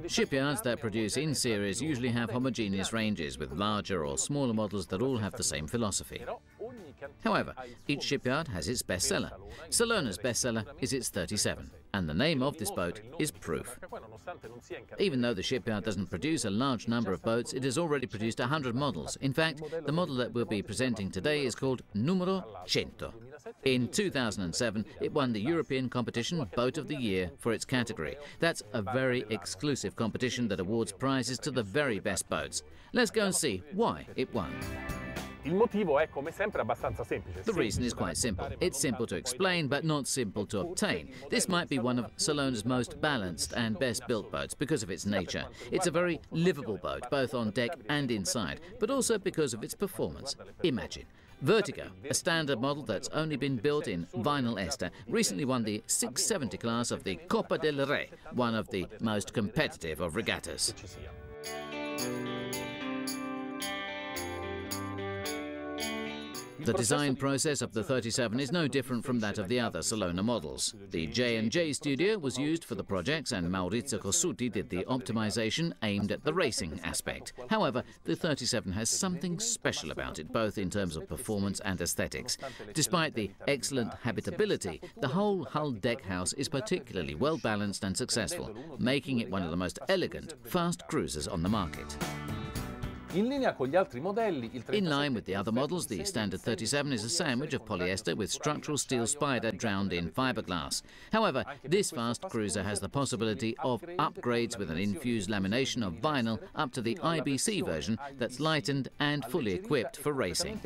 Shipyards that produce in series usually have homogeneous ranges with larger or smaller models that all have the same philosophy. However, each shipyard has its bestseller. Salona's bestseller is its 37, and the name of this boat is proof. Even though the shipyard doesn't produce a large number of boats, it has already produced 100 models. In fact, the model that we'll be presenting today is called Numero 100. In 2007, it won the European Competition Boat of the Year for its category. That's a very exclusive competition that awards prizes to the very best boats. Let's go and see why it won. The reason is quite simple. It's simple to explain, but not simple to obtain. This might be one of Salona's most balanced and best-built boats because of its nature. It's a very livable boat, both on deck and inside, but also because of its performance. Imagine. Vertigo, a standard model that's only been built in vinyl ester, recently won the 670 class of the Coppa del Re, one of the most competitive of regattas. The design process of the 37 is no different from that of the other Salona models. The J&J studio was used for the projects and Maurizio Cossuti did the optimization aimed at the racing aspect. However, the 37 has something special about it, both in terms of performance and aesthetics. Despite the excellent habitability, the whole hull deck house is particularly well balanced and successful, making it one of the most elegant, fast cruisers on the market. In line with the other models, the standard 37 is a sandwich of polyester with structural steel spider drowned in fiberglass. However, this fast cruiser has the possibility of upgrades with an infused lamination of vinyl up to the IBC version that's lightened and fully equipped for racing.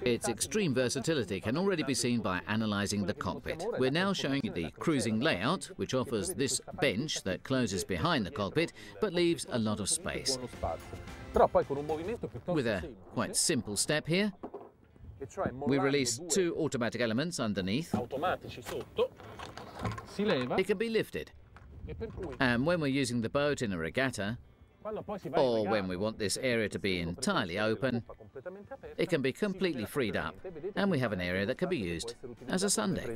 Its extreme versatility can already be seen by analysing the cockpit. We're now showing you the cruising layout, which offers this bench that closes behind the cockpit but leaves a lot of space. With a quite simple step here, we release two automatic elements underneath. It can be lifted. And when we're using the boat in a regatta, or when we want this area to be entirely open, it can be completely freed up, and we have an area that can be used as a sun deck.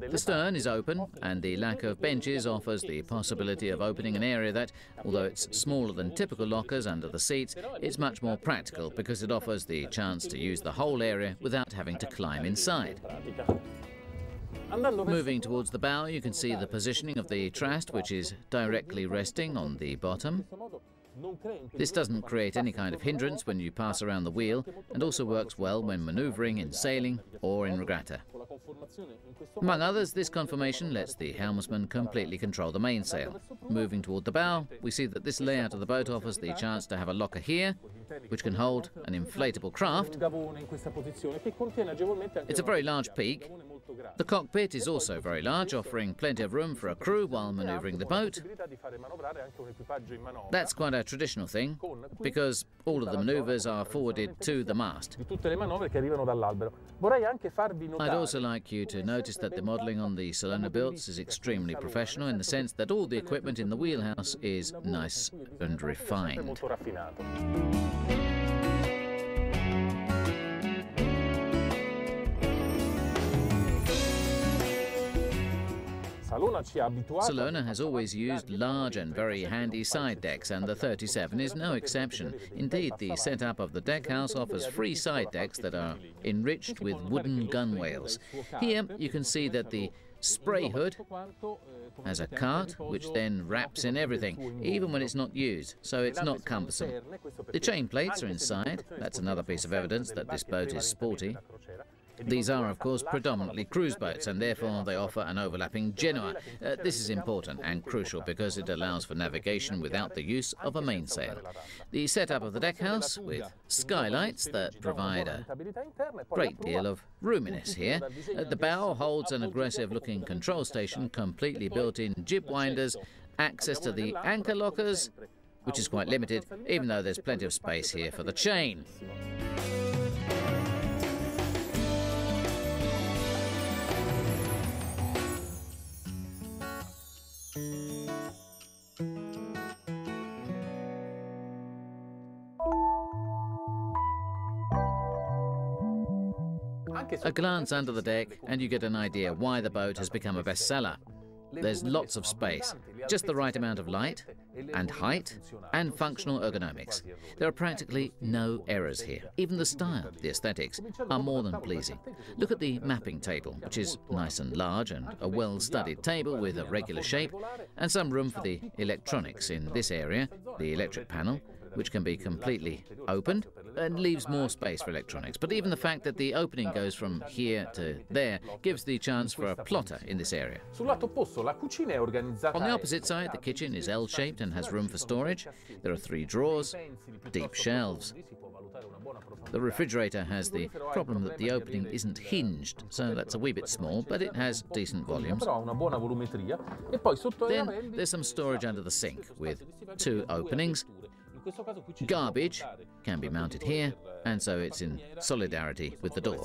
The stern is open, and the lack of benches offers the possibility of opening an area that, although it's smaller than typical lockers under the seats, it's much more practical because it offers the chance to use the whole area without having to climb inside. Moving towards the bow, you can see the positioning of the trast, which is directly resting on the bottom. This doesn't create any kind of hindrance when you pass around the wheel, and also works well when manoeuvring in sailing or in regatta. Among others, this conformation lets the helmsman completely control the mainsail. Moving toward the bow, we see that this layout of the boat offers the chance to have a locker here, which can hold an inflatable craft. It's a very large peak. The cockpit is also very large, offering plenty of room for a crew while manoeuvring the boat. That's quite a traditional thing, because all of the manoeuvres are forwarded to the mast. I'd also like you to notice that the modelling on the Salona builds is extremely professional in the sense that all the equipment in the wheelhouse is nice and refined. Salona has always used large and very handy side decks, and the 37 is no exception. Indeed, the setup of the deckhouse offers free side decks that are enriched with wooden gunwales. Here you can see that the spray hood has a cart which then wraps in everything, even when it's not used, so it's not cumbersome. The chain plates are inside. That's another piece of evidence that this boat is sporty. These are, of course, predominantly cruise boats, and therefore they offer an overlapping genoa. This is important and crucial because it allows for navigation without the use of a mainsail. The setup of the deckhouse, with skylights that provide a great deal of roominess here. The bow holds an aggressive-looking control station completely built-in jib winders, access to the anchor lockers, which is quite limited, even though there's plenty of space here for the chain. A glance under the deck and you get an idea why the boat has become a bestseller. There's lots of space, just the right amount of light and height and functional ergonomics. There are practically no errors here. Even the style, the aesthetics, are more than pleasing. Look at the mapping table, which is nice and large and a well-studied table with a regular shape and some room for the electronics in this area, the electric panel, which can be completely opened and leaves more space for electronics. But even the fact that the opening goes from here to there gives the chance for a plotter in this area. On the opposite side, the kitchen is L-shaped and has room for storage. There are 3 drawers, deep shelves. The refrigerator has the problem that the opening isn't hinged, so that's a wee bit small, but it has decent volumes. Then there's some storage under the sink with 2 openings. Garbage can be mounted here, and so it's in solidarity with the door.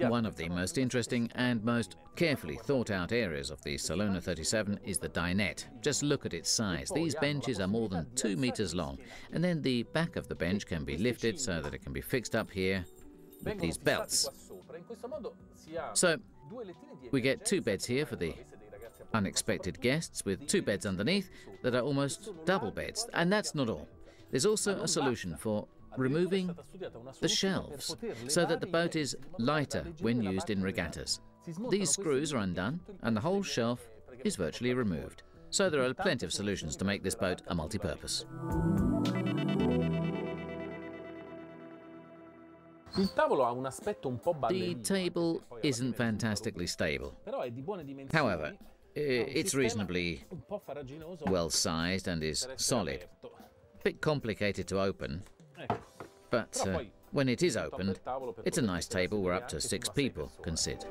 One of the most interesting and most carefully thought out areas of the Salona 37 is the dinette. Just look at its size. These benches are more than 2 meters long, and then the back of the bench can be lifted so that it can be fixed up here with these belts. So we get 2 beds here for the unexpected guests, with 2 beds underneath that are almost double beds. And that's not all. There's also a solution for removing the shelves so that the boat is lighter when used in regattas. These screws are undone and the whole shelf is virtually removed. So there are plenty of solutions to make this boat a multi-purpose. The table isn't fantastically stable. However, it's reasonably well-sized and is solid. A bit complicated to open, but when it is opened, it's a nice table where up to 6 people can sit.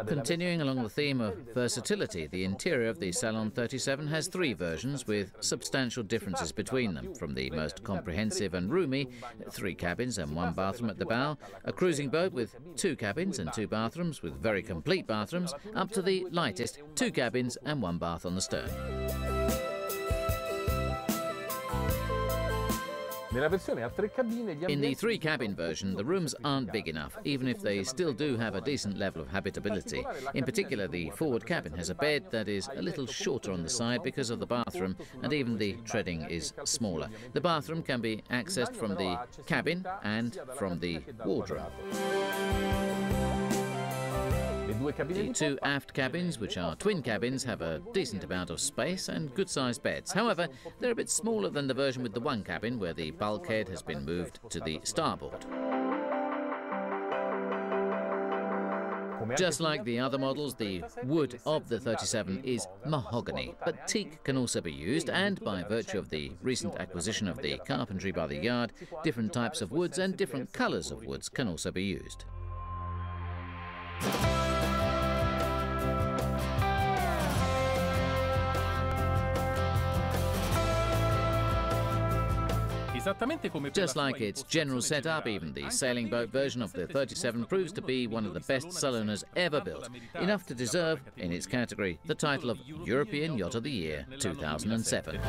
Continuing along the theme of versatility, the interior of the Salon 37 has 3 versions with substantial differences between them, from the most comprehensive and roomy, 3 cabins and 1 bathroom at the bow, a cruising boat with 2 cabins and 2 bathrooms with very complete bathrooms, up to the lightest, 2 cabins and 1 bath on the stern. In the 3-cabin version, the rooms aren't big enough, even if they still do have a decent level of habitability. In particular, the forward cabin has a bed that is a little shorter on the side because of the bathroom, and even the treading is smaller. The bathroom can be accessed from the cabin and from the wardrobe. The 2 aft cabins, which are twin cabins, have a decent amount of space and good-sized beds. However, they're a bit smaller than the version with the 1 cabin, where the bulkhead has been moved to the starboard. Just like the other models, the wood of the 37 is mahogany, but teak can also be used, and by virtue of the recent acquisition of the carpentry by the yard, different types of woods and different colours of woods can also be used. Just like its general setup, even the sailing boat version of the 37 proves to be one of the best Salonas ever built, enough to deserve, in its category, the title of European Yacht of the Year 2007.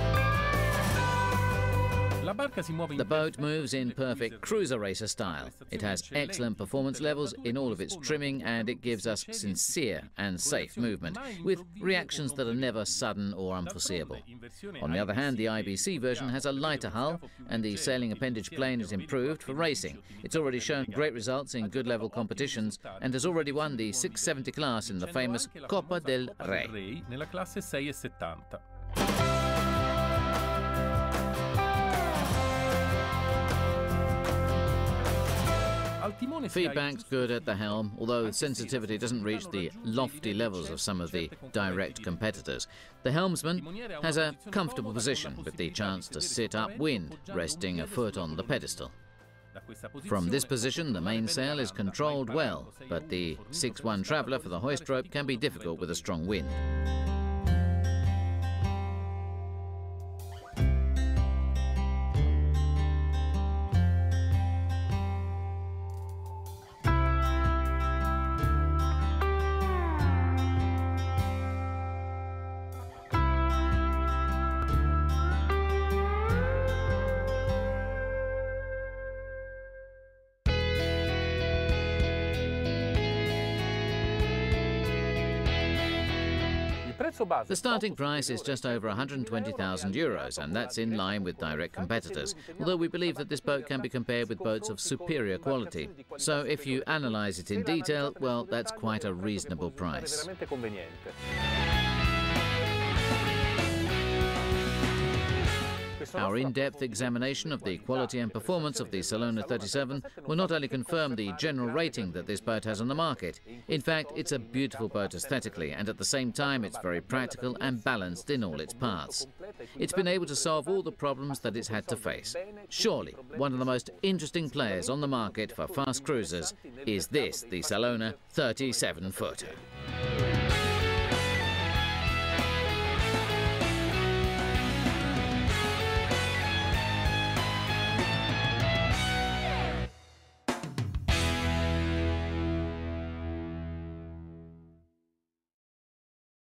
The boat moves in perfect cruiser racer style. It has excellent performance levels in all of its trimming, and it gives us sincere and safe movement, with reactions that are never sudden or unforeseeable. On the other hand, the IBC version has a lighter hull, and the sailing appendage plane is improved for racing. It's already shown great results in good level competitions, and has already won the 670 class in the famous Coppa del Re. Feedback's good at the helm, although sensitivity doesn't reach the lofty levels of some of the direct competitors. The helmsman has a comfortable position with the chance to sit upwind, resting a foot on the pedestal. From this position, the mainsail is controlled well, but the 6-1 traveller for the hoist rope can be difficult with a strong wind. The starting price is just over €120,000, and that's in line with direct competitors, although we believe that this boat can be compared with boats of superior quality. So if you analyse it in detail, well, that's quite a reasonable price. Our in-depth examination of the quality and performance of the Salona 37 will not only confirm the general rating that this boat has on the market. In fact, it's a beautiful boat aesthetically, and at the same time it's very practical and balanced in all its parts. It's been able to solve all the problems that it's had to face. Surely, one of the most interesting players on the market for fast cruisers is this, the Salona 37-footer.